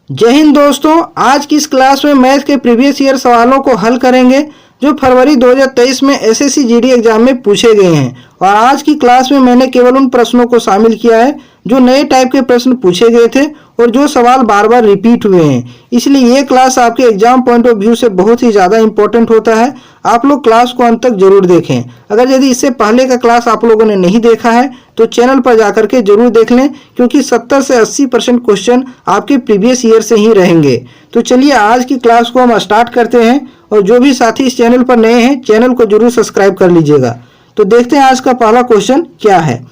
जय हिंद दोस्तों, आज की इस क्लास में मैथ के प्रीवियस ईयर सवालों को हल करेंगे जो फरवरी 2023 में एसएससी जीडी एग्जाम में पूछे गए हैं। और आज की क्लास में मैंने केवल उन प्रश्नों को शामिल किया है जो नए टाइप के प्रश्न पूछे गए थे और जो सवाल बार बार रिपीट हुए हैं। इसलिए ये क्लास आपके एग्जाम पॉइंट ऑफ व्यू से बहुत ही ज़्यादा इंपॉर्टेंट होता है। आप लोग क्लास को अंत तक जरूर देखें। अगर यदि इससे पहले का क्लास आप लोगों ने नहीं देखा है तो चैनल पर जाकर के जरूर देख लें, क्योंकि 70 से 80% क्वेश्चन आपके प्रीवियस ईयर से ही रहेंगे। तो चलिए आज की क्लास को हम स्टार्ट करते हैं। और जो भी साथी इस चैनल पर नए हैं, चैनल को जरूर सब्सक्राइब कर लीजिएगा। तो देखते हैं आज का पहला क्वेश्चन क्या है।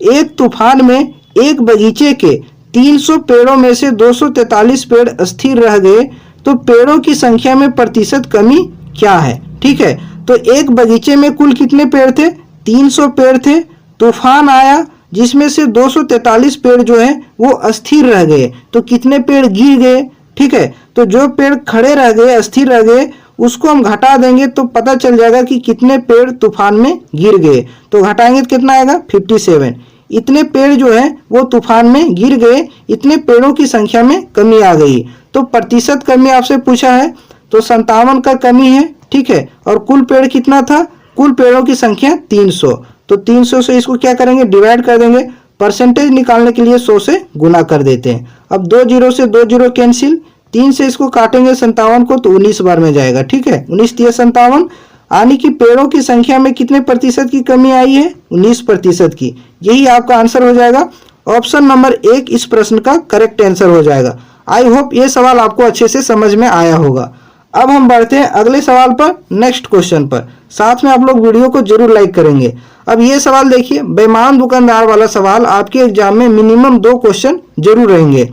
एक तूफान में एक बगीचे के 300 पेड़ों में से 243 पेड़ अस्थिर रह गए, तो पेड़ों की संख्या में प्रतिशत कमी क्या है। ठीक है, तो एक बगीचे में कुल कितने पेड़ थे? 300 पेड़ थे। तूफान आया जिसमें से 243 पेड़ जो है वो अस्थिर रह गए, तो कितने पेड़ गिर गए। ठीक है, तो जो पेड़ खड़े रह गए, अस्थिर रह गए, उसको हम घटा देंगे तो पता चल जाएगा कि कितने पेड़ तूफान में गिर गए। तो घटाएंगे तो कितना आएगा? 57। इतने पेड़ जो है वो तूफान में गिर गए, इतने पेड़ों की संख्या में कमी आ गई। तो प्रतिशत कमी आपसे पूछा है, तो 57 का कमी है। ठीक है, और कुल पेड़ कितना था? कुल पेड़ों की संख्या 300। तो 300 से इसको क्या करेंगे? डिवाइड कर देंगे। परसेंटेज निकालने के लिए 100 से गुना कर देते हैं। अब 2 जीरो से 2 जीरो कैंसिल, 3 से इसको काटेंगे 57 को तो 19 बार में जाएगा। ठीक है, 19 3 57, यानी कि पेड़ों की संख्या में कितने प्रतिशत की कमी आई है? 19% की। यही आपका आंसर हो जाएगा। ऑप्शन नंबर 1 इस प्रश्न का करेक्ट आंसर हो जाएगा। आई होप ये सवाल आपको अच्छे से समझ में आया होगा। अब हम बढ़ते हैं अगले सवाल पर, नेक्स्ट क्वेश्चन पर। साथ में आप लोग वीडियो को जरूर लाइक करेंगे। अब ये सवाल देखिए, बेईमान दुकानदार वाला सवाल आपके एग्जाम में मिनिमम 2 क्वेश्चन जरूर रहेंगे।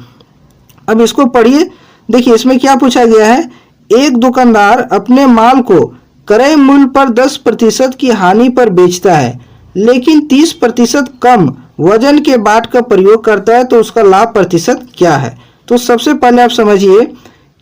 अब इसको पढ़िए। देखिए इसमें क्या पूछा गया है। एक दुकानदार अपने माल को क्रय मूल्य पर 10% की हानि पर बेचता है, लेकिन 30% कम वजन के बाट का प्रयोग करता है, तो उसका लाभ प्रतिशत क्या है। तो सबसे पहले आप समझिए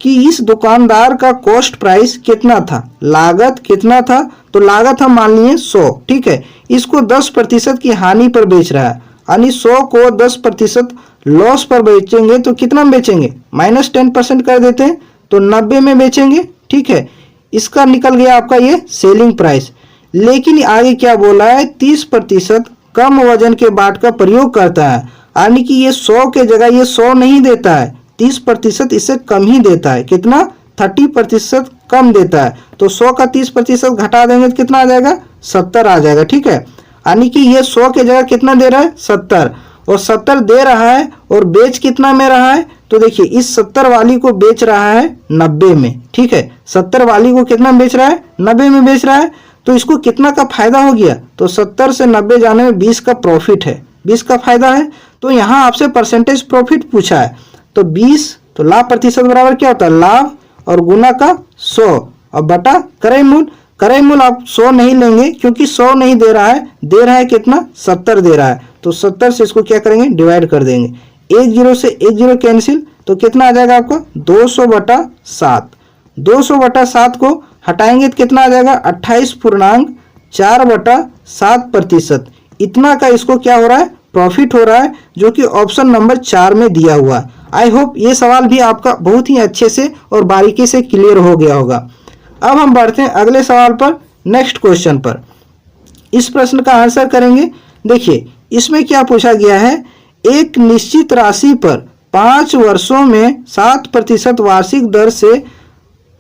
कि इस दुकानदार का कॉस्ट प्राइस कितना था, लागत कितना था। तो लागत हम मान लिए 100। ठीक है, इसको 10% की हानि पर बेच रहा है, यानी 100 को 10% लॉस पर बेचेंगे तो कितना में बेचेंगे? -10% कर देते हैं तो 90 में बेचेंगे। ठीक है, इसका निकल गया आपका ये सेलिंग प्राइस। लेकिन आगे क्या बोला है? 30% कम वजन के बाट का प्रयोग करता है, यानी कि ये 100 के जगह ये 100 नहीं देता है, 30% इससे कम ही देता है। कितना? 30% कम देता है। तो 100 का 30% घटा देंगे तो कितना आ जाएगा? 70 आ जाएगा। ठीक है, यानी कि ये 100 के जगह कितना दे रहा है? 70। और 70 दे रहा है और बेच कितना में रहा है? तो देखिए इस 70 वाली को बेच रहा है 90 में। ठीक है, 70 वाली को कितना बेच रहा है? 90 में बेच रहा है। तो इसको कितना का फायदा हो गया? तो 70 से 90 जाने में 20 का प्रॉफिट है, 20 का फायदा है। तो यहाँ आपसे परसेंटेज प्रॉफिट पूछा है, तो 20, तो लाभ प्रतिशत बराबर क्या होता है? लाभ और गुना का 100 और बटा क्रय मूल्य। क्रय मूल्य आप 100 नहीं लेंगे क्योंकि 100 नहीं दे रहा है, दे रहा है कितना? 70 दे रहा है। तो 70 से इसको क्या करेंगे? डिवाइड कर देंगे। 1 जीरो से 1 जीरो कैंसिल, तो कितना आ जाएगा आपको? 200/7। 200/7 को हटाएंगे तो कितना आ जाएगा? 28.4/7%। इतना का इसको क्या हो रहा है? प्रॉफिट हो रहा है, जो कि ऑप्शन नंबर 4 में दिया हुआ है। आई होप ये सवाल भी आपका बहुत ही अच्छे से और बारीकी से क्लियर हो गया होगा। अब हम बढ़ते हैं अगले सवाल पर, नेक्स्ट क्वेश्चन पर। इस प्रश्न का आंसर करेंगे। देखिए इसमें क्या पूछा गया है। एक निश्चित राशि पर 5 वर्षों में 7% वार्षिक दर से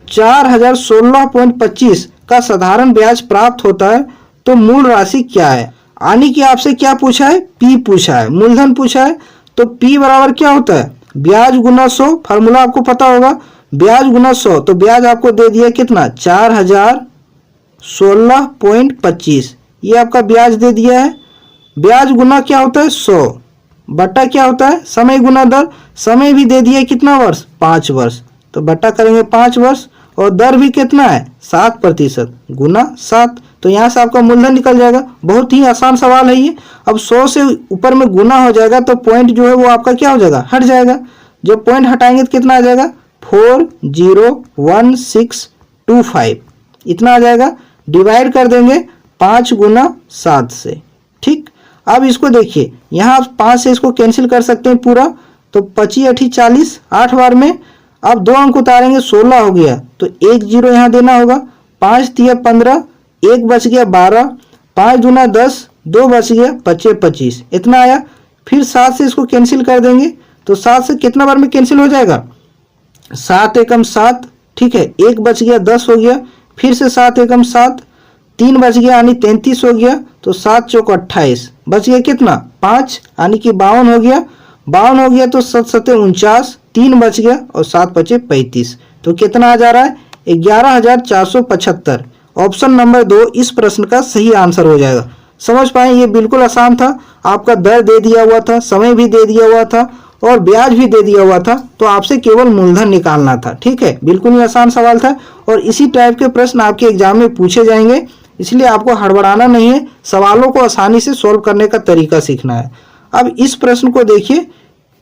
4016.25 का साधारण ब्याज प्राप्त होता है, तो मूल राशि क्या है। यानी कि आपसे क्या पूछा है? पी पूछा है, मूलधन पूछा है। तो पी बराबर क्या होता है? ब्याज गुना 100। फार्मूला आपको पता होगा, ब्याज गुना 100। तो ब्याज आपको दे दिया कितना? 4016.25। ये आपका ब्याज दे दिया है। ब्याज गुना क्या होता है? 100 बटा क्या होता है? समय गुना दर। समय भी दे दिया कितना वर्ष? 5 वर्ष। तो बटा करेंगे 5 वर्ष, और दर भी कितना है? 7% गुना 7। तो यहाँ से आपका मूलधन निकल जाएगा। बहुत ही आसान सवाल है ये। अब 100 से ऊपर में गुना हो जाएगा तो पॉइंट जो है वो आपका क्या हो जाएगा? हट जाएगा। जब पॉइंट हटाएंगे तो कितना आ जाएगा? 401,625 इतना आ जाएगा। डिवाइड कर देंगे 5 गुना 7 से। ठीक, अब इसको देखिए, यहाँ 5 से इसको कैंसिल कर सकते हैं पूरा, तो 25 8 40, 8 बार में। अब 2 अंक उतारेंगे, 16 हो गया, तो 1 0 यहाँ देना होगा। 5 3 15, 1 बच गया 12, 5 दूना 10, 2 बच गया 25 25, इतना आया। फिर 7 से इसको कैंसिल कर देंगे, तो 7 से कितना बार में कैंसिल हो जाएगा, 7 एकम 7, ठीक है, 1 बच गया 10 हो गया। फिर से 7 एकम 7, 3 बच गया यानी 33 हो गया। तो 7 चौक 28, बच गया कितना 5 यानी कि 52 हो गया। 52 हो गया तो 7 7 49, 3 बच गया और 7 5 35, तो कितना आ जा रहा है 11,475। ऑप्शन नंबर 2 इस प्रश्न का सही आंसर हो जाएगा। समझ पाए, ये बिल्कुल आसान था। आपका दर दे दिया हुआ था, समय भी दे दिया हुआ था और ब्याज भी दे दिया हुआ था, तो आपसे केवल मूलधन निकालना था। ठीक है, बिल्कुल ही आसान सवाल था और इसी टाइप के प्रश्न आपके एग्जाम में पूछे जाएंगे, इसलिए आपको हड़बड़ाना नहीं है, सवालों को आसानी से सॉल्व करने का तरीका सीखना है। अब इस प्रश्न को देखिए,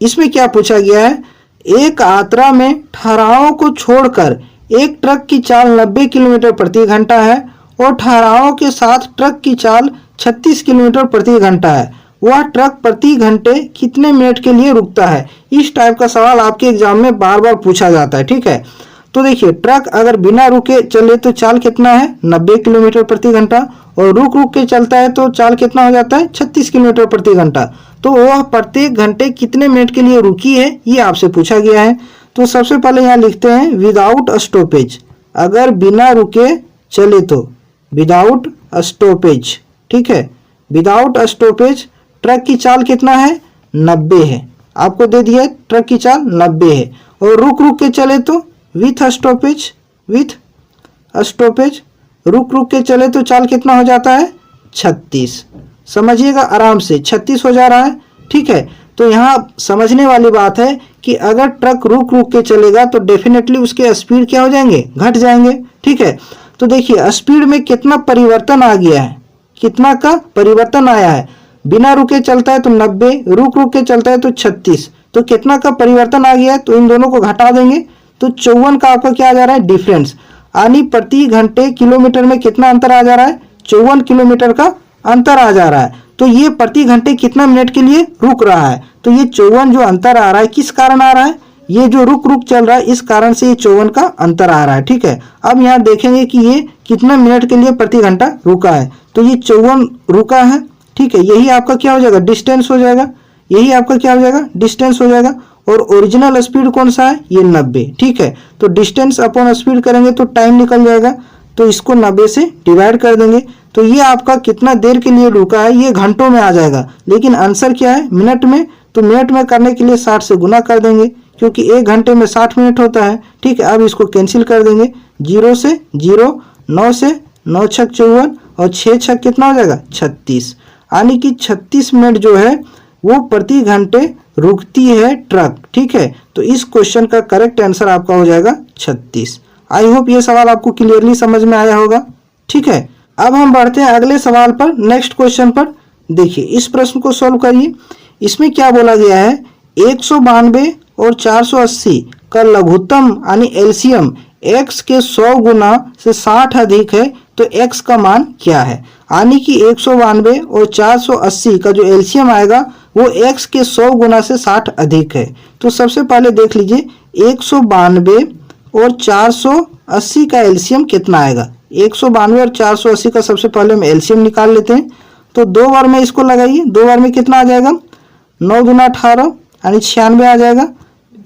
इसमें क्या पूछा गया है, एक यात्रा में ठहरावों को छोड़कर एक ट्रक की चाल 90 किलोमीटर प्रति घंटा है और ठहरावों के साथ ट्रक की चाल 36 किलोमीटर प्रति घंटा है। वह ट्रक प्रति घंटे कितने मिनट के लिए रुकता है। इस टाइप का सवाल आपके एग्जाम में बार बार पूछा जाता है। ठीक है, तो देखिए, ट्रक अगर बिना रुके चले तो चाल कितना है 90 किलोमीटर प्रति घंटा और रुक रुक के चलता है तो चाल कितना हो जाता है 36 किलोमीटर प्रति घंटा। तो वह प्रत्येक घंटे कितने मिनट के लिए रुकी है, ये आपसे पूछा गया है। तो सबसे पहले यहाँ लिखते हैं विदाउट स्टॉपेज, अगर बिना रुके चले तो विदाउट स्टॉपेज। ठीक है, विदाउट स्टॉपेज ट्रक की चाल कितना है 90 है, आपको दे दिया है ट्रक की चाल 90 है। और रुक रुक के चले तो विथ स्टॉपेज, विथ स्टॉपेज रुक रुक के चले तो चाल कितना हो जाता है 36। समझिएगा आराम से, 36 हो जा रहा है। ठीक है, तो यहाँ समझने वाली बात है कि अगर ट्रक रुक रुक के चलेगा तो डेफिनेटली उसके स्पीड क्या हो जाएंगे, घट जाएंगे। ठीक है, तो देखिए स्पीड में कितना परिवर्तन आ गया है, कितना का परिवर्तन आया है। बिना रुके चलता है तो 90, रुक रुक के चलता है तो 36, तो कितना का परिवर्तन आ गया है, तो इन दोनों को घटा देंगे तो 54 का आपका क्या आ जा रहा है डिफरेंस, यानी प्रति घंटे किलोमीटर में कितना अंतर आ जा रहा है 54 किलोमीटर का अंतर आ जा रहा है। तो ये प्रति घंटे कितना मिनट के लिए रुक रहा है, तो ये 54 जो अंतर आ रहा है किस कारण आ रहा है, ये जो रुक रुक चल रहा है इस कारण से ये 54 का अंतर आ रहा है। ठीक है, अब यहाँ देखेंगे कि ये कितना मिनट के लिए प्रति घंटा रुका है, तो ये 54 रुका है। ठीक है, यही आपका क्या हो जाएगा डिस्टेंस हो जाएगा, यही आपका क्या हो जाएगा डिस्टेंस हो जाएगा। और ओरिजिनल स्पीड कौन सा है ये 90। ठीक है, तो डिस्टेंस अपॉन स्पीड करेंगे तो टाइम निकल जाएगा, तो इसको 90 से डिवाइड कर देंगे, तो ये आपका कितना देर के लिए रुका है ये घंटों में आ जाएगा, लेकिन आंसर क्या है मिनट में। तो मिनट में करने के लिए 60 से गुना कर देंगे, क्योंकि 1 घंटे में 60 मिनट होता है। ठीक है, अब इसको कैंसिल कर देंगे, 0 से 0, 9 से 9 छक 54 और 6 छक कितना हो जाएगा 36, यानी कि 36 मिनट जो है वो प्रति घंटे रुकती है ट्रक। ठीक है, तो इस क्वेश्चन का करेक्ट आंसर आपका हो जाएगा 36। आई होप ये सवाल आपको क्लियरली समझ में आया होगा। ठीक है, अब हम बढ़ते हैं अगले सवाल पर, नेक्स्ट क्वेश्चन पर। देखिए इस प्रश्न को सॉल्व करिए। इसमें क्या बोला गया है, 192 और 480 का लघुत्तम यानी एलसीएम x के 100 गुना से 60 अधिक है, तो x का मान क्या है। यानी कि 192 और 480 का जो एलसीएम आएगा वो x के 100 गुना से 60 अधिक है। तो सबसे पहले देख लीजिए 192 और 480 का एलसीएम कितना आएगा। 192 और 480 का सबसे पहले हम एलसीएम निकाल लेते हैं, तो 2 बार में इसको लगाइए, 2 बार में कितना आ जाएगा 9 दूना 18 यानी 96 आ जाएगा।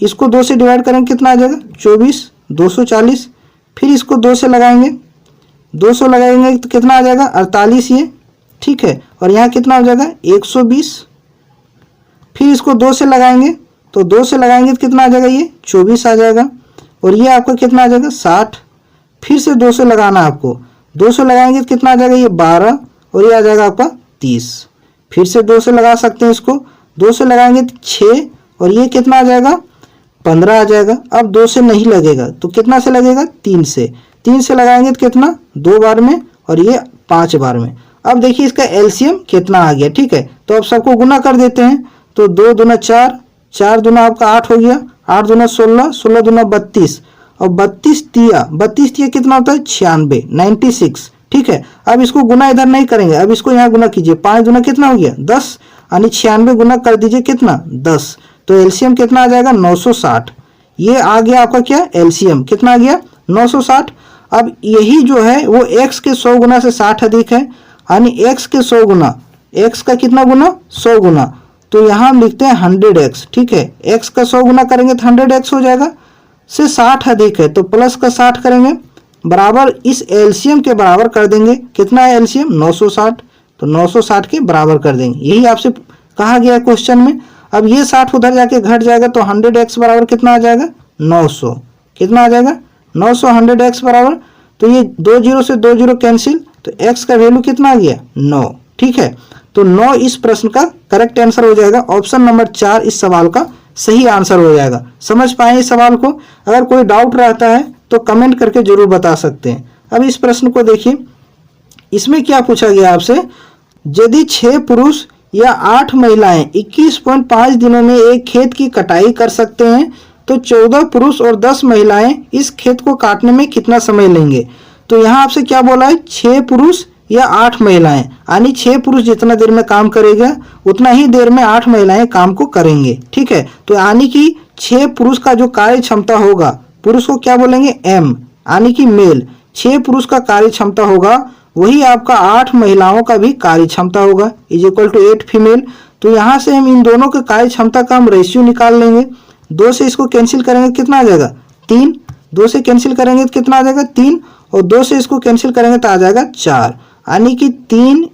इसको 2 से डिवाइड करेंगे कितना आ जाएगा 24, 240। फिर इसको 2 से लगाएंगे, 200 लगाएंगे तो कितना आ जाएगा 48 ये। ठीक है, और यहाँ कितना हो जाएगा 120। फिर इसको 2 से लगाएंगे, तो 2 से लगाएंगे तो कितना आ जाएगा ये 24 आ जाएगा। और ये आपका कितना आ जाएगा 60। फिर से 2 से लगाना आपको, 2 से लगाएंगे तो कितना आ जाएगा ये 12 और ये आ जाएगा आपका 30। फिर से 2 से लगा सकते हैं इसको, 2 से लगाएंगे तो 6 और ये कितना आ जाएगा 15 आ जाएगा। अब 2 से नहीं लगेगा तो कितना से लगेगा 3 से, 3 से लगाएंगे तो कितना 2 बार में और ये 5 बार में। अब देखिए इसका एलसीएम कितना आ गया। ठीक है, तो अब सबको गुना कर देते हैं, तो 2 दूना 4, 4 दूना आपका 8 हो गया, 8 दूना 16, 16 दूना 32 और 32 तिया कितना होता है 96। ठीक है, अब इसको गुना इधर नहीं करेंगे, अब इसको यहाँ गुना कीजिए, 5 दूना कितना हो गया 10, यानी 96 गुना कर दीजिए कितना 10, तो एलसीएम कितना आ जाएगा 960। ये आ गया आपका क्या एलसीएम कितना आ गया 960। अब यही जो है वो x के 100 गुना से 60 अधिक है, यानी x के 100 गुना, x का कितना गुना 100 गुना, तो यहाँ हम लिखते हैं 100x। ठीक है, x का 100 गुना करेंगे तो 100x हो जाएगा, से 60 अधिक है तो प्लस का 60 करेंगे, बराबर इस एलसीएम के बराबर कर देंगे। कितना है एलसीएम 960, तो 960 के बराबर कर देंगे। यही आपसे कहा गया क्वेश्चन में। अब ये 60 उधर जाके घट जाएगा तो 100x बराबर कितना आ जाएगा 900। कितना आ जाएगा 900 100x बराबर, तो ये 2 जीरो से 2 जीरो कैंसिल, तो x का वैल्यू कितना आ गया 9। ठीक है, तो 9 इस प्रश्न का करेक्ट आंसर हो जाएगा। ऑप्शन नंबर 4 इस सवाल का सही आंसर हो जाएगा। समझ पाए इस सवाल को? अगर कोई डाउट रहता है तो कमेंट करके जरूर बता सकते हैं। अब इस प्रश्न को देखिए, इसमें क्या पूछा गया आपसे, यदि 6 पुरुष या 8 महिलाएं 21.5 दिनों में एक खेत की कटाई कर सकते हैं तो 14 पुरुष और 10 महिलाएं इस खेत को काटने में कितना समय लेंगे। तो यहाँ आपसे क्या बोला है 6 पुरुष या 8 महिलाएं, यानी 6 पुरुष जितना देर में काम करेगा उतना ही देर में 8 महिलाएं काम को करेंगे। ठीक है, तो यानी कि 6 पुरुष का जो कार्य क्षमता होगा, पुरुष को क्या बोलेंगे एम, यानी कि मेल, 6 पुरुष का कार्य क्षमता होगा वही आपका 8 महिलाओं का भी कार्य क्षमता होगा, इज इक्वल टू 8 फीमेल। तो यहाँ से हम इन दोनों के कार्य क्षमता का हम रेशियो निकाल लेंगे। 2 से इसको कैंसिल करेंगे कितना आ जाएगा 3, 2 से कैंसिल करेंगे तो कितना आ जाएगा 3, और 2 से इसको कैंसिल करेंगे तो आ जाएगा 4, यानी कि 3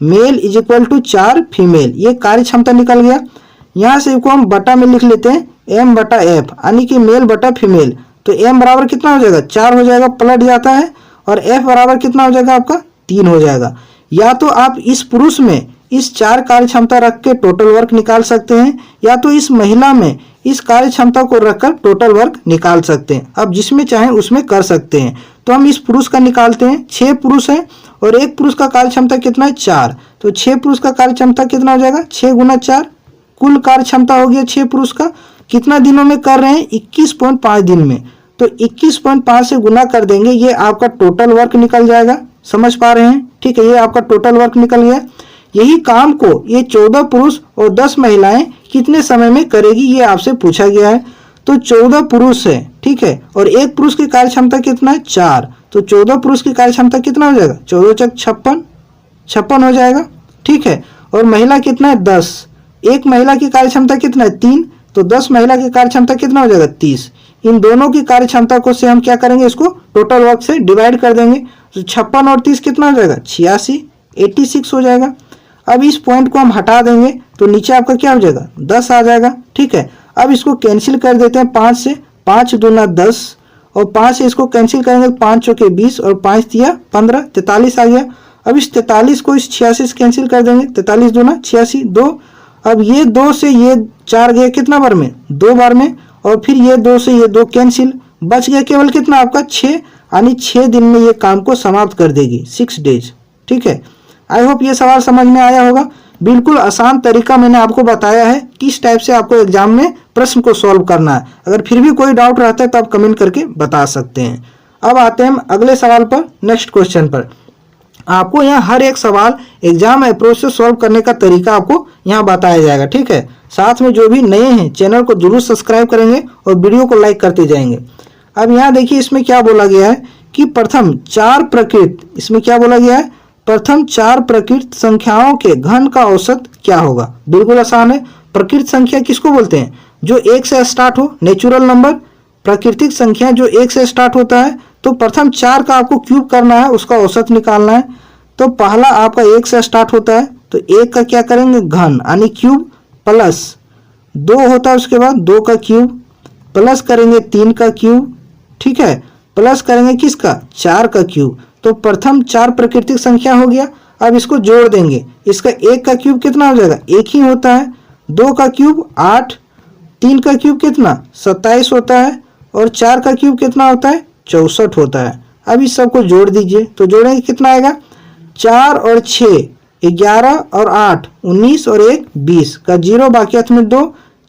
male is equal to 4 female. ये कार्य क्षमता निकल गया। यहाँ से इसको हम बटा में लिख लेते हैं m बटा f, यानी कि मेल बटा फीमेल। तो m बराबर कितना हो जाएगा 4 हो जाएगा, पलट जाता है, और f बराबर कितना हो जाएगा आपका 3 हो जाएगा। या तो आप इस पुरुष में इस 4 कार्य क्षमता रख के टोटल वर्क निकाल सकते हैं, या तो इस महिला में इस कार्य क्षमता को रखकर टोटल वर्क निकाल सकते हैं। अब जिसमें चाहें उसमें कर सकते हैं। तो हम इस पुरुष का निकालते हैं, 6 पुरुष हैं और एक पुरुष का कार्य क्षमता कितना है 4, तो 6 पुरुष का कार्य क्षमता कितना हो जाएगा 6 गुना 4, कुल कार्य क्षमता हो गया 6 पुरुष का। कितना दिनों में कर रहे हैं 21.5 दिन में, तो 21.5 से गुना कर देंगे, ये आपका टोटल वर्क निकल जाएगा। समझ पा रहे हैं? ठीक है, ये आपका टोटल वर्क निकल गया। यही काम को ये 14 पुरुष और 10 महिलाएं कितने समय में करेगी ये आपसे पूछा गया है। तो 14 पुरुष है, ठीक है, और एक पुरुष की कार्य क्षमता कितना है 4, तो 14 पुरुष की कार्य क्षमता कितना हो जाएगा 14 चक 56 हो जाएगा। ठीक है, और महिला कितना है 10, एक महिला की कार्य क्षमता कितना है 3, तो 10 महिला की कार्य क्षमता कितना हो जाएगा 30। इन दोनों की कार्य क्षमता को से हम क्या करेंगे, इसको टोटल वर्क से डिवाइड कर देंगे, तो 56 और 30 कितना हो जाएगा 86 हो जाएगा। अब इस पॉइंट को हम हटा देंगे तो नीचे आपका क्या हो जाएगा 10 आ जाएगा। ठीक है, अब इसको कैंसिल कर देते हैं 5 से, 5 दूना 10, और 5 से इसको कैंसिल करेंगे 5 चौके 20 और 5 तिया 15, 43 आ गया। अब इस 43 को इस 86 से कैंसिल कर देंगे, 43 दूना 86, 2। अब ये 2 से ये 4 गए कितना बार में 2 बार में, और फिर ये 2 से ये 2 कैंसिल, बच गया केवल कितना आपका 6, यानी 6 दिन में ये काम को समाप्त कर देगी, 6 डेज। ठीक है, आई होप ये सवाल समझ में आया होगा। बिल्कुल आसान तरीका मैंने आपको बताया है किस टाइप से आपको एग्जाम में प्रश्न को सॉल्व करना है। अगर फिर भी कोई डाउट रहता है तो आप कमेंट करके बता सकते हैं। अब आते हैं हम अगले सवाल पर, नेक्स्ट क्वेश्चन पर। आपको यहाँ हर एक सवाल एग्जाम अप्रोच से सॉल्व करने का तरीका आपको यहाँ बताया जाएगा। ठीक है, साथ में जो भी नए हैं चैनल को जरूर सब्सक्राइब करेंगे और वीडियो को लाइक करते जाएंगे। अब यहाँ देखिए इसमें क्या बोला गया है कि प्रथम 4 प्रकृत, इसमें क्या बोला गया है प्रथम 4 प्रकृत संख्याओं के घन का औसत क्या होगा। बिल्कुल आसान है। प्रकृत संख्या किसको बोलते हैं, जो 1 से स्टार्ट हो, नेचुरल नंबर। प्राकृतिक संख्या जो 1 से स्टार्ट होता है, तो प्रथम 4 का आपको क्यूब करना है, उसका औसत निकालना है। तो पहला आपका 1 से स्टार्ट होता है, तो 1 का क्या करेंगे घन यानी क्यूब, प्लस 2 होता है उसके बाद 2 का क्यूब, प्लस करेंगे 3 का क्यूब, ठीक है, प्लस करेंगे किसका 4 का क्यूब। तो प्रथम 4 प्राकृतिक संख्या हो गया। अब इसको जोड़ देंगे, इसका 1 का क्यूब कितना हो जाएगा 1 ही होता है, 2 का क्यूब 8, 3 का क्यूब कितना 27 होता है, और 4 का क्यूब कितना होता है 64 होता है। अब इस सबको जोड़ दीजिए, तो जोड़ेंगे कितना आएगा 4 और 6 11 और 8 19 और 1 20 का 0 बाकी हाथ में 2,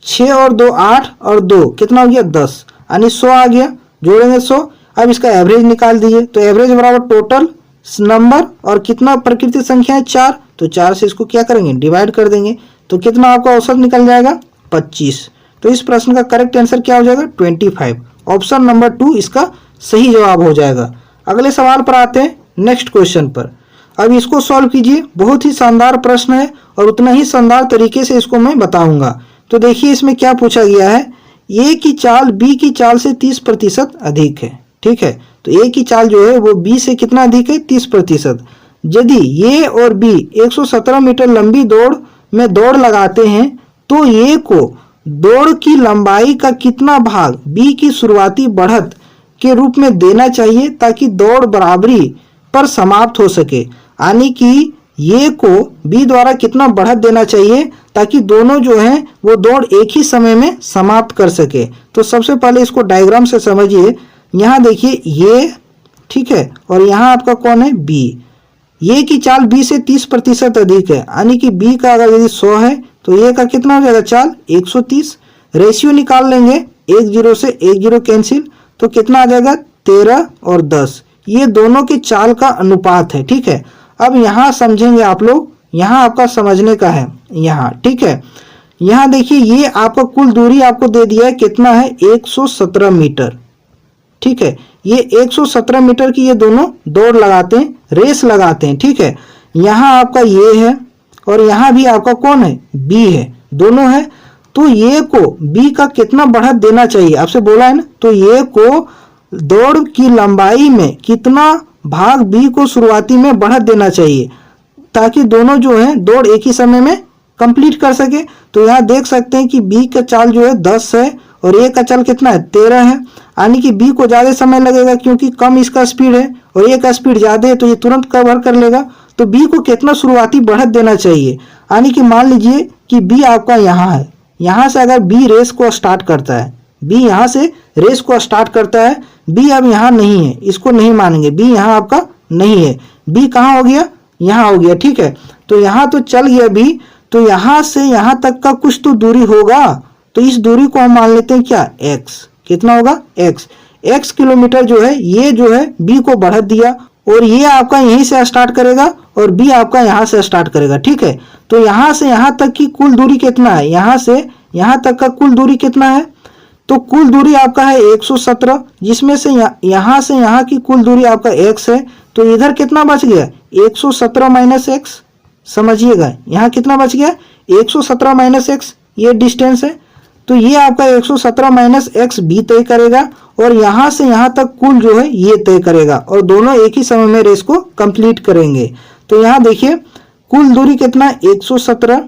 6 और 2 8 और 2 कितना हो गया 10, यानी 100 आ गया। जोड़ेंगे 100। अब इसका एवरेज निकाल दीजिए, तो एवरेज बराबर टोटल नंबर और कितना प्राकृतिक संख्या है 4, तो 4 से इसको क्या करेंगे डिवाइड कर देंगे, तो कितना आपका औसत निकल जाएगा 25। तो इस प्रश्न का करेक्ट आंसर क्या हो जाएगा 25। ऑप्शन नंबर 2 इसका सही जवाब हो जाएगा। अगले सवाल पर आते हैं, नेक्स्ट क्वेश्चन पर। अब इसको सॉल्व कीजिए, बहुत ही शानदार प्रश्न है और उतना ही शानदार तरीके से इसको मैं बताऊंगा। तो देखिए इसमें क्या पूछा गया है, ए की चाल बी की चाल से 30% अधिक है। ठीक है, तो ए की चाल जो है वो बी से कितना अधिक है 30%। यदि ए और बी 117 मीटर लंबी दौड़ में दौड़ लगाते हैं तो ए को दौड़ की लंबाई का कितना भाग बी की शुरुआती बढ़त के रूप में देना चाहिए ताकि दौड़ बराबरी पर समाप्त हो सके। यानी कि ये को बी द्वारा कितना बढ़त देना चाहिए ताकि दोनों जो हैं वो दौड़ एक ही समय में समाप्त कर सके। तो सबसे पहले इसको डायग्राम से समझिए। यहाँ देखिए ये, ठीक है, और यहाँ आपका कौन है बी। ये की चाल बी से 30% अधिक है, यानी कि बी का अगर यदि 100 है तो ये का कितना हो जाएगा चाल 130। रेशियो निकाल लेंगे, 1 0 से 1 0 कैंसिल, तो कितना आ जाएगा 13 और 10। ये दोनों के चाल का अनुपात है। ठीक है, अब यहाँ समझेंगे आप लोग, यहाँ आपका समझने का है यहाँ। ठीक है, यहाँ देखिए ये आपका कुल दूरी आपको दे दिया है कितना है 117 मीटर। ठीक है, ये 117 मीटर की ये दोनों दौड़ लगाते हैं, रेस लगाते हैं। ठीक है, यहाँ आपका ये है और यहाँ भी आपका कौन है बी है, दोनों है। तो ये को बी का कितना बढ़त देना चाहिए आपसे बोला है ना, तो ये को दौड़ की लंबाई में कितना भाग बी को शुरुआती में बढ़त देना चाहिए ताकि दोनों जो है दौड़ एक ही समय में कंप्लीट कर सके। तो यहाँ देख सकते हैं कि बी का चाल जो है 10 है और ए का चाल कितना है 13 है, यानी कि बी को ज़्यादा समय लगेगा क्योंकि कम इसका स्पीड है और ए का स्पीड ज़्यादा है, तो ये तुरंत कवर कर लेगा। तो बी को कितना शुरुआती बढ़त देना चाहिए, यानी कि मान लीजिए कि बी आपका यहाँ है, यहाँ से अगर बी रेस को स्टार्ट करता है, बी यहाँ से रेस को स्टार्ट करता है, बी अब यहाँ नहीं है, इसको नहीं मानेंगे, बी यहाँ आपका नहीं है, बी कहाँ हो गया यहाँ हो गया। ठीक है, तो यहाँ तो चल गया बी, तो यहाँ से यहाँ तक का कुछ तो दूरी होगा, तो इस दूरी को हम मान लेते हैं क्या x। कितना होगा x किलोमीटर जो है ये जो है b को बढ़त दिया और ये आपका यहीं से स्टार्ट करेगा और b आपका यहाँ से स्टार्ट करेगा। ठीक है, तो यहाँ से यहाँ तक की कुल दूरी कितना है, यहाँ से यहाँ तक का कुल दूरी कितना है, तो कुल दूरी आपका है 117, जिसमें से यहाँ से यहाँ की कुल दूरी आपका x है, तो इधर कितना बच गया 117 माइनस एक्स। समझिएगा यहाँ कितना बच गया 117 माइनस एक्स, ये डिस्टेंस है, तो ये आपका 117 माइनस एक्स बी तय करेगा और यहाँ से यहाँ तक कुल जो है ये तय करेगा और दोनों एक ही समय में रेस को कंप्लीट करेंगे। तो यहाँ देखिए कुल दूरी कितना है 117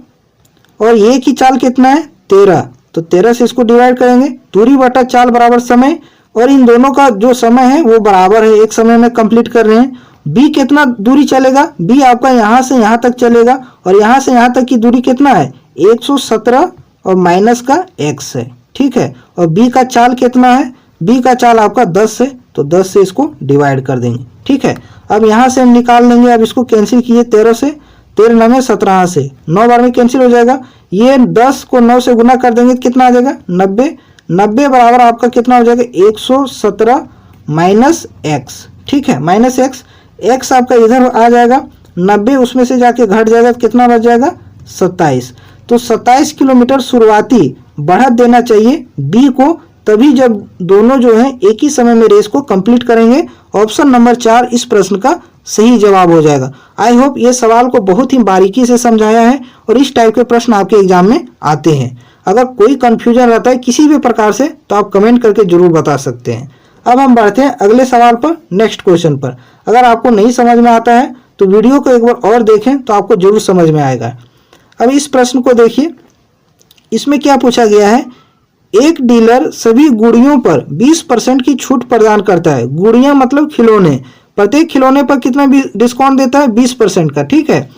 और ये की चाल कितना है 13, तो 13 से इसको डिवाइड करेंगे, दूरी बटा चाल बराबर समय, और इन दोनों का जो समय है वो बराबर है, एक समय में कंप्लीट कर रहे हैं। बी कितना दूरी चलेगा, बी आपका यहाँ से यहाँ तक चलेगा और यहाँ से यहाँ तक की दूरी कितना है 117 और माइनस का x है। ठीक है, और b का चाल कितना है, b का चाल आपका 10 है, तो 10 से इसको डिवाइड कर देंगे। ठीक है, अब यहाँ से हम निकाल लेंगे, अब इसको कैंसिल कीजिए 13 से, 13 9 17 से 9 बार में कैंसिल हो जाएगा। ये 10 को 9 से गुना कर देंगे कितना आ जाएगा 90, 90 बराबर आपका कितना हो जाएगा 117 माइनस एक्स। ठीक है, माइनस एक्स, एक्स आपका इधर आ जाएगा 90, उसमें से जाके घट जाएगा, कितना बच जाएगा 27। तो 27 किलोमीटर शुरुआती बढ़त देना चाहिए बी को, तभी जब दोनों जो हैं एक ही समय में रेस को कंप्लीट करेंगे। ऑप्शन नंबर 4 इस प्रश्न का सही जवाब हो जाएगा। आई होप ये सवाल को बहुत ही बारीकी से समझाया है और इस टाइप के प्रश्न आपके एग्जाम में आते हैं। अगर कोई कंफ्यूजन रहता है किसी भी प्रकार से तो आप कमेंट करके जरूर बता सकते हैं। अब हम बढ़ते हैं अगले सवाल पर, नेक्स्ट क्वेश्चन पर। अगर आपको नहीं समझ में आता है तो वीडियो को एक बार और देखें तो आपको जरूर समझ में आएगा। अब इस प्रश्न को देखिए, इसमें क्या पूछा गया है, एक डीलर सभी गुड़ियों पर 20% की छूट प्रदान करता है। गुड़ियां मतलब खिलौने, प्रत्येक खिलौने पर कितना डिस्काउंट देता है 20% का। ठीक है,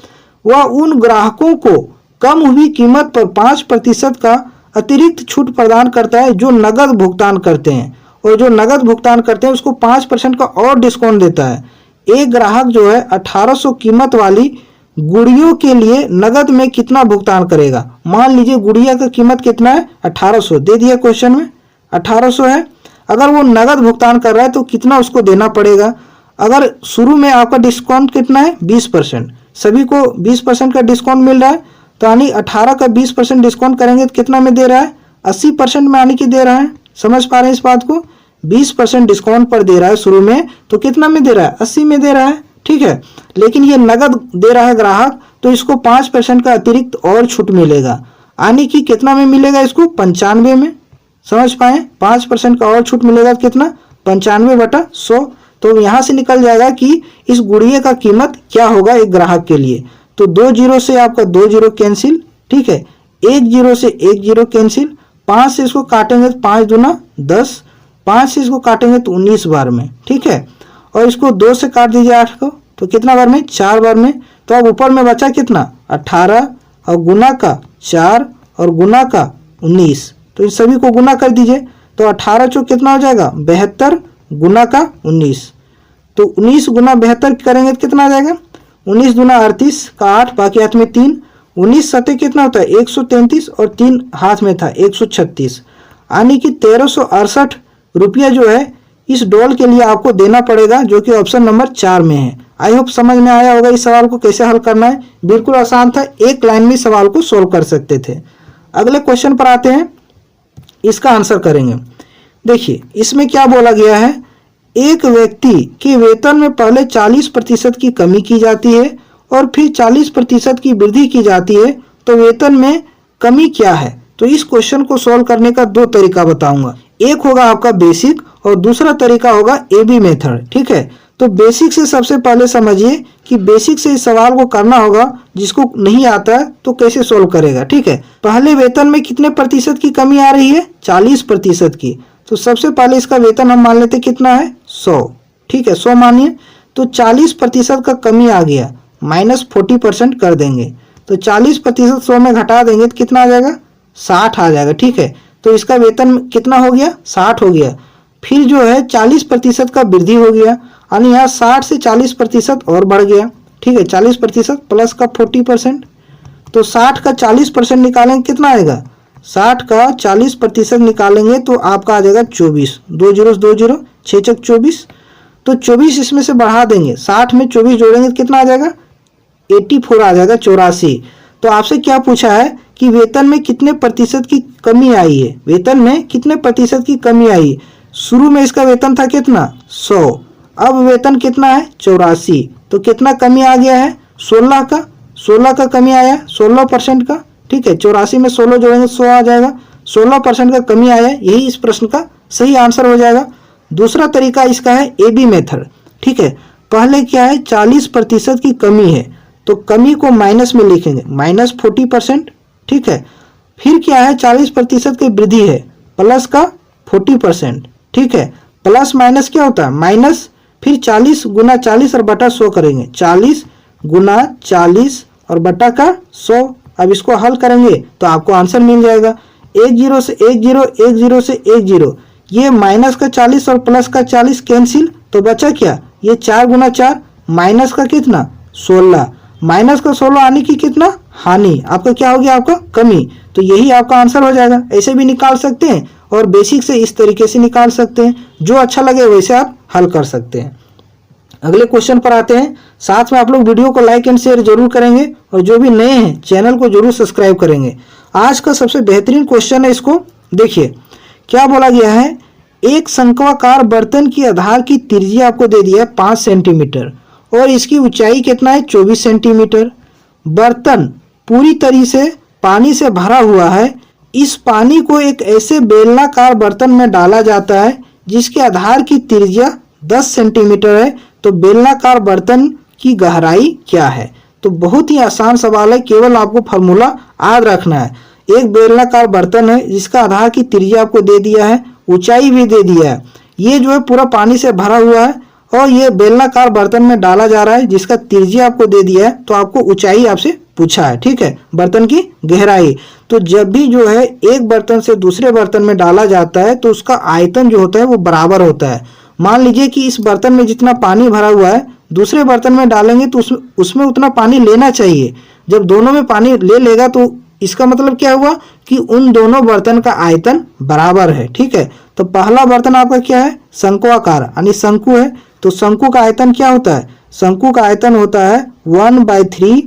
वह उन ग्राहकों को कम हुई कीमत पर 5% का अतिरिक्त छूट प्रदान करता है जो नगद भुगतान करते हैं, और जो नगद भुगतान करते हैं उसको 5% का और डिस्काउंट देता है। एक ग्राहक जो है 1800 कीमत वाली गुड़ियों के लिए नगद में कितना भुगतान करेगा। मान लीजिए गुड़िया का कीमत कितना है 1800, दे दिया क्वेश्चन में 1800 है। अगर वो नगद भुगतान कर रहा है तो कितना उसको देना पड़ेगा। अगर शुरू में आपका डिस्काउंट कितना है 20%, सभी को 20% का डिस्काउंट मिल रहा है, तो यानी 18 का 20% डिस्काउंट करेंगे तो कितना में दे रहा है 80% में यानी कि दे रहा है, समझ पा रहे हैं इस बात को। 20% डिस्काउंट पर दे रहा है शुरू में, तो कितना में दे रहा है, 80 में दे रहा है, ठीक है। लेकिन ये नगद दे रहा है ग्राहक, तो इसको 5% का अतिरिक्त और छूट मिलेगा, यानी कि कितना में मिलेगा इसको, 95 में। समझ पाए, 5% का और छूट मिलेगा, कितना, 95/100। तो यहाँ से निकल जाएगा कि इस गुड़िये का कीमत क्या होगा एक ग्राहक के लिए। तो 2 जीरो से आपका 2 जीरो कैंसिल, ठीक है, 1 जीरो से 1 जीरो कैंसिल, 5 से इसको काटेंगे तो 5 दूना 10, 5 से इसको काटेंगे तो 19 बार में, ठीक है। और इसको 2 से काट दीजिए 8 को, तो कितना बार में, 4 बार में। तो अब ऊपर में बचा कितना, 18 और गुना का 4 और गुना का 19, तो इन सभी को गुना कर दीजिए। तो 18 चौक कितना हो जाएगा, 72 गुना का 19, तो 19 गुना 72 करेंगे तो कितना आ जाएगा, 19 दूना 38 का 8, बाकी हाथ में 3, 19 सतह कितना होता है, 133 और 3 हाथ में था 136, यानी कि 1368 रुपया जो है इस डॉल के लिए आपको देना पड़ेगा, जो कि ऑप्शन नंबर 4 में है। आई होप समझ में आया होगा इस सवाल को कैसे हल करना है। बिल्कुल आसान था, एक लाइन में सवाल को सोल्व कर सकते थे। अगले क्वेश्चन पर आते हैं, इसका आंसर करेंगे। देखिए इसमें क्या बोला गया है, एक व्यक्ति के वेतन में पहले 40% की कमी की जाती है और फिर 40% की वृद्धि की जाती है, तो वेतन में कमी क्या है। तो इस क्वेश्चन को सॉल्व करने का 2 तरीका बताऊंगा, एक होगा आपका बेसिक और दूसरा तरीका होगा AB मेथड, ठीक है। तो बेसिक से सबसे पहले समझिए कि बेसिक से इस सवाल को करना होगा, जिसको नहीं आता है तो कैसे सोल्व करेगा, ठीक है। पहले वेतन में कितने प्रतिशत की कमी आ रही है, 40% की। तो सबसे पहले इसका वेतन हम मान लेते कितना है, 100, ठीक है, 100 मानिए। तो 40% का कमी आ गया, -40% कर देंगे, तो 40% 100 में घटा देंगे तो कितना आ जाएगा, 60 आ जाएगा, ठीक है। तो इसका वेतन कितना हो गया, 60 हो गया। फिर जो है 40% का वृद्धि हो गया, यानी यहाँ 60 से 40% और बढ़ गया, ठीक है, 40% प्लस का 40%, तो 60 का 40% निकालेंगे कितना आएगा, 60 का 40% निकालेंगे तो आपका आ जाएगा 24, 2 जीरो 2 जीरो 6 चक 24, तो 24 इसमें से बढ़ा देंगे, 60 में 24 जोड़ेंगे तो कितना आ जाएगा, 84 आ जाएगा, 84। तो आपसे क्या पूछा है कि वेतन में कितने प्रतिशत की कमी आई है, वेतन में कितने प्रतिशत की कमी आई है। शुरू में इसका वेतन था कितना, 100, अब वेतन कितना है, 84, तो कितना कमी आ गया है, 16 का कमी आया, 16% का, ठीक है। 84 में 16 जोड़ेंगे 100 आ जाएगा, 16% का कमी आया, यही इस प्रश्न का सही आंसर हो जाएगा। दूसरा तरीका इसका है AB मेथड, ठीक है। पहले क्या है, 40% की कमी है, तो कमी को माइनस में लिखेंगे, -40%, ठीक है। फिर क्या है, 40% की वृद्धि है, प्लस का 40%, ठीक है। प्लस माइनस क्या होता है, माइनस, फिर 40 गुना 40 और बटा 100 करेंगे, 40 गुना 40 और बटा का 100। अब इसको हल करेंगे तो आपको आंसर मिल जाएगा, 1 जीरो से 1 जीरो, 1 जीरो से 1 जीरो, ये माइनस का 40 और प्लस का 40 कैंसिल, तो बचा क्या, ये 4 गुना 4, माइनस का कितना, 16, माइनस का 16 आने की कितना, हानि, आपका क्या हो गया, आपका कमी। तो यही आपका आंसर हो जाएगा। ऐसे भी निकाल सकते हैं और बेसिक से इस तरीके से निकाल सकते हैं, जो अच्छा लगे वैसे आप हल कर सकते हैं। अगले क्वेश्चन पर आते हैं। साथ में आप लोग वीडियो को लाइक एंड शेयर जरूर करेंगे और जो भी नए हैं चैनल को जरूर सब्सक्राइब करेंगे। आज का सबसे बेहतरीन क्वेश्चन है, इसको देखिए क्या बोला गया है। एक शंक्वाकार बर्तन की आधार की त्रिज्या आपको दे दिया है 5 सेंटीमीटर और इसकी ऊंचाई कितना है, 24 सेंटीमीटर। बर्तन पूरी तरह से पानी से भरा हुआ है। इस पानी को एक ऐसे बेलनाकार बर्तन में डाला जाता है जिसके आधार की त्रिज्या 10 सेंटीमीटर है, तो बेलनाकार बर्तन की गहराई क्या है। तो बहुत ही आसान सवाल है, केवल आपको फॉर्मूला याद रखना है। एक बेलनाकार बर्तन है जिसका आधार की त्रिज्या आपको दे दिया है, ऊंचाई भी दे दिया है। ये जो है पूरा पानी से भरा हुआ है और ये बेलनाकार बर्तन में डाला जा रहा है जिसका त्रिज्या आपको दे दिया है, तो आपको ऊंचाई आपसे पूछा है, ठीक है, बर्तन की गहराई। तो जब भी जो है एक बर्तन से दूसरे बर्तन में डाला जाता है तो उसका आयतन जो होता है वो बराबर होता है। मान लीजिए कि इस बर्तन में जितना पानी भरा हुआ है दूसरे बर्तन में डालेंगे तो उसमें उतना पानी लेना चाहिए। जब दोनों में पानी ले लेगा तो इसका मतलब क्या हुआ कि उन दोनों बर्तन का आयतन बराबर है, ठीक है। तो पहला बर्तन आपका क्या है, शंक्वाकार यानी शंकु है, तो शंकु का आयतन क्या होता है, शंकु का आयतन होता है 1/3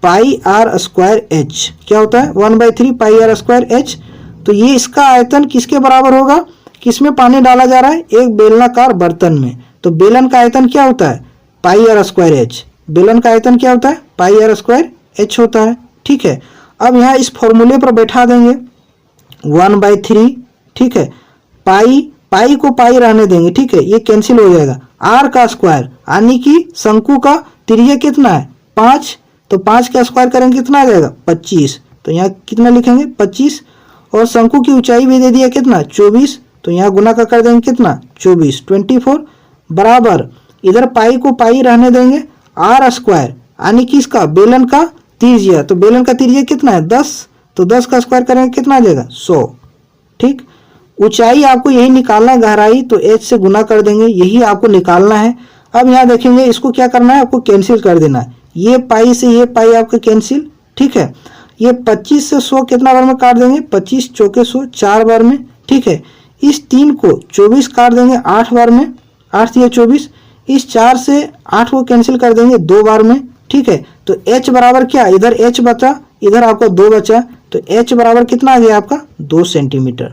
पाई r स्क्वायर h। क्या होता है, 1/3 पाई r स्क्वायर h। तो ये इसका आयतन किसके बराबर होगा, किसमें पानी डाला जा रहा है, एक बेलनाकार बर्तन में। तो बेलन का आयतन क्या होता है, पाई आर स्क्वायर एच। बेलन का आयतन क्या होता है, पाई आर स्क्वायर एच होता है। ठीक है, अब यहाँ इस फॉर्मूले पर बैठा देंगे 1/3। ठीक है, पाई को पाई रहने देंगे। ठीक है, ये कैंसिल हो जाएगा। आर का स्क्वायर यानी कि शंकु का त्रिज्या कितना है 5, तो 5 का स्क्वायर करेंगे कितना आ जाएगा 25। तो यहाँ कितना लिखेंगे 25, और शंकु की ऊंचाई भी दे दिया कितना 24, तो यहाँ गुना का कर देंगे कितना 24 बराबर, इधर पाई को पाई रहने देंगे, आर स्क्वायर यानी कि इसका बेलन का त्रिज्या, तो बेलन का त्रिज्या कितना है 10, तो 10 का स्क्वायर करेंगे कितना आ जाएगा 100। ठीक, ऊंचाई आपको यही निकालना है, गहराई तो h से गुना कर देंगे, यही आपको निकालना है। अब यहाँ देखेंगे इसको क्या करना है, आपको कैंसिल कर देना है, ये पाई से ये पाई आपका कैंसिल। ठीक है, ये 25 से 100 कितना बार में काट देंगे, 25 चौके 100 4 बार में। ठीक है, इस 3 को 24 काट देंगे 8 बार में, 8 या 24, इस 4 से 8 को कैंसिल कर देंगे 2 बार में। ठीक है, तो h बराबर क्या, इधर h बचा, इधर आपका 2 बचा, तो h बराबर कितना आ गया आपका 2 सेंटीमीटर।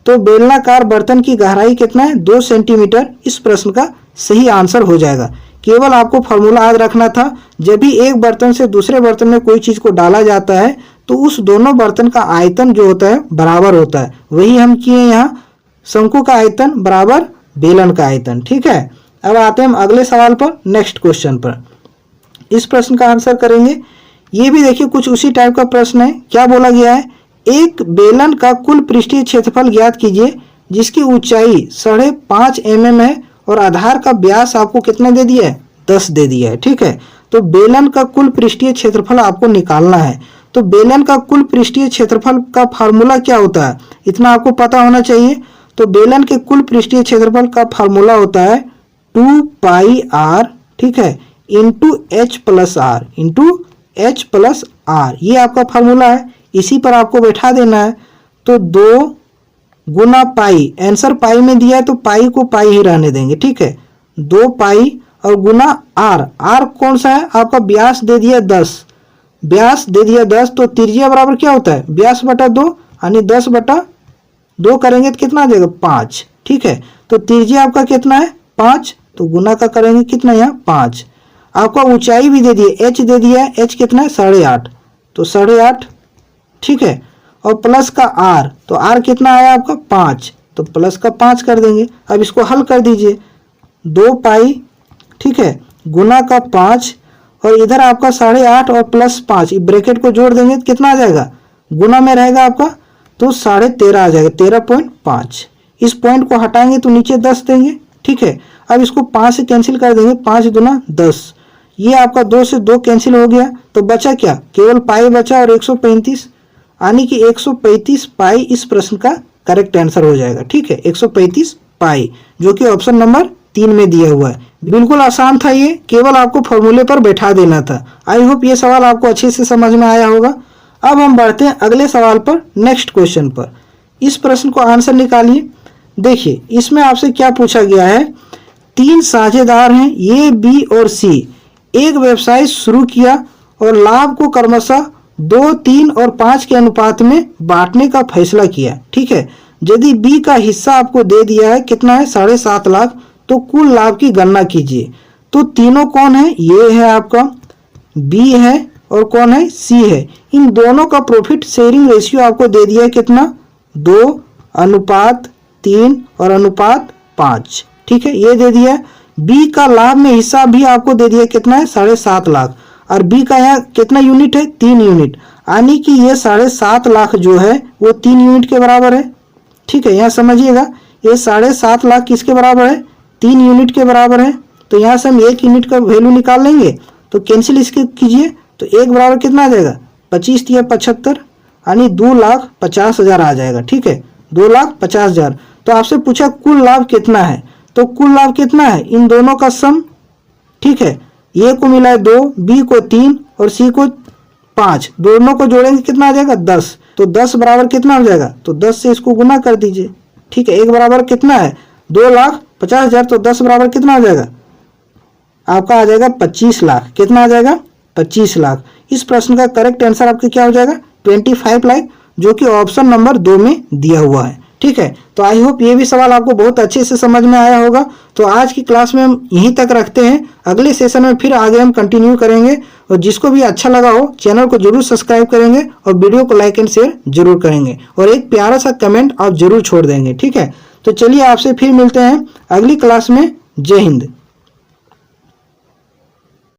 तो बेलनाकार बर्तन की गहराई कितना है 2 सेंटीमीटर, इस प्रश्न का सही आंसर हो जाएगा। केवल आपको फॉर्मूला याद रखना था, जब भी एक बर्तन से दूसरे बर्तन में कोई चीज को डाला जाता है तो उस दोनों बर्तन का आयतन जो होता है बराबर होता है। वही हम किए यहाँ, शंकु का आयतन बराबर बेलन का आयतन। ठीक है, अब आते हैं हम अगले सवाल पर, नेक्स्ट क्वेश्चन पर। इस प्रश्न का आंसर करेंगे। ये भी देखिए कुछ उसी टाइप का प्रश्न है। क्या बोला गया है, एक बेलन का कुल पृष्ठीय क्षेत्रफल ज्ञात कीजिए जिसकी ऊंचाई 5.5 mm है और आधार का व्यास आपको कितना दे दिया है 10 दे दिया है। ठीक है, तो बेलन का कुल पृष्ठीय क्षेत्रफल आपको निकालना है। तो बेलन का कुल पृष्ठीय क्षेत्रफल का फार्मूला क्या होता है, इतना आपको पता होना चाहिए। तो बेलन के कुल पृष्ठीय क्षेत्रफल का फार्मूला होता है 2πr, ठीक है, इंटू h प्लस r, ये आपका फार्मूला है, इसी पर आपको बैठा देना है। तो 2 गुना पाई, आंसर पाई में दिया है तो पाई को पाई ही रहने देंगे। ठीक है, 2 पाई और गुना r कौन सा है आपका, व्यास दे दिया 10, व्यास दे दिया 10, तो त्रिज्या बराबर क्या होता है व्यास बटा 2, यानी 10 बटा 2 करेंगे तो कितना आ जाएगा 5। ठीक है, तो त्रिज्या आपका कितना है 5, तो गुना का करेंगे कितना यहाँ 5। आपका ऊंचाई भी दे दिए, h दे दिया है, h कितना है 8.5, तो 8.5। ठीक है, और प्लस का r, तो r कितना आया आपका 5, तो प्लस का 5 कर देंगे। अब इसको हल कर दीजिए, 2 पाई, ठीक है, गुना का 5 और इधर आपका 8.5 और प्लस 5, ब्रैकेट को जोड़ देंगे तो कितना आ जाएगा, गुना में रहेगा आपका तो 13.5 आ जाएगा, 13.5। इस पॉइंट को हटाएंगे तो नीचे 10 देंगे। ठीक है, अब इसको 5 से कैंसिल कर देंगे, 5 दूना 10, ये आपका 2 से 2 कैंसिल हो गया, तो बचा क्या, केवल पाई बचा और 135, यानी कि 135 पाई इस प्रश्न का करेक्ट आंसर हो जाएगा। ठीक है, 135 पाई, जो कि ऑप्शन नंबर 3 में दिया हुआ है। बिल्कुल आसान था ये, केवल आपको फॉर्मूले पर बैठा देना था। आई होप ये सवाल आपको अच्छे से समझ में आया होगा। अब हम बढ़ते हैं अगले सवाल पर, नेक्स्ट क्वेश्चन पर। इस प्रश्न को आंसर निकालिए। देखिए इसमें आपसे क्या पूछा गया है, 3 साझेदार हैं ए, बी और सी, एक व्यवसाय शुरू किया और लाभ को क्रमशः 2, 3 और 5 के अनुपात में बांटने का फैसला किया। ठीक है, यदि बी का हिस्सा आपको दे दिया है कितना है 7.5 लाख, तो कुल लाभ की गणना कीजिए। तो तीनों कौन है, ये है आपका बी है और कौन है सी है। इन दोनों का प्रॉफिट शेयरिंग रेशियो आपको दे दिया है कितना 2:3 और अनुपात 5। ठीक है, ये दे दिया। बी का लाभ में हिस्सा भी आपको दे दिया कितना है 7.5 लाख, और बी का यहाँ कितना यूनिट है 3 यूनिट, यानी कि ये 7.5 लाख जो है वो 3 यूनिट के बराबर है। ठीक है, यहाँ समझिएगा, ये 7.5 लाख किसके बराबर है 3 यूनिट के बराबर है। तो यहाँ से हम 1 यूनिट का वैल्यू निकाल लेंगे, तो कैंसिल इसके कीजिए, तो 1 बराबर कितना आ जाएगा 25 या 75, यानी 2,50,000 आ जाएगा। ठीक है, 2,50,000। तो आपसे पूछा कुल लाभ कितना है, तो कुल लाभ कितना है इन दोनों का सम। ठीक है, ए को मिला है 2, बी को 3 और सी को 5, दोनों को जोड़ेंगे कितना आ जाएगा 10, तो 10 बराबर कितना हो जाएगा, तो 10 से इसको गुना कर दीजिए। ठीक है, 1 बराबर कितना है 2,50,000, तो 10 बराबर कितना हो जाएगा आपका आ जाएगा 25 लाख। कितना आ जाएगा 25 लाख। इस प्रश्न का करेक्ट आंसर आपका क्या हो जाएगा 25 लाख। जो कि ऑप्शन नंबर 2 में दिया हुआ है। ठीक है, तो आई होप ये भी सवाल आपको बहुत अच्छे से समझ में आया होगा। तो आज की क्लास में हम यहीं तक रखते हैं, अगले सेशन में फिर आगे हम कंटिन्यू करेंगे। और जिसको भी अच्छा लगा हो चैनल को जरूर सब्सक्राइब करेंगे और वीडियो को लाइक एंड शेयर जरूर करेंगे और एक प्यारा सा कमेंट आप जरूर छोड़ देंगे। ठीक है, तो चलिए आपसे फिर मिलते हैं अगली क्लास में। जय हिंद।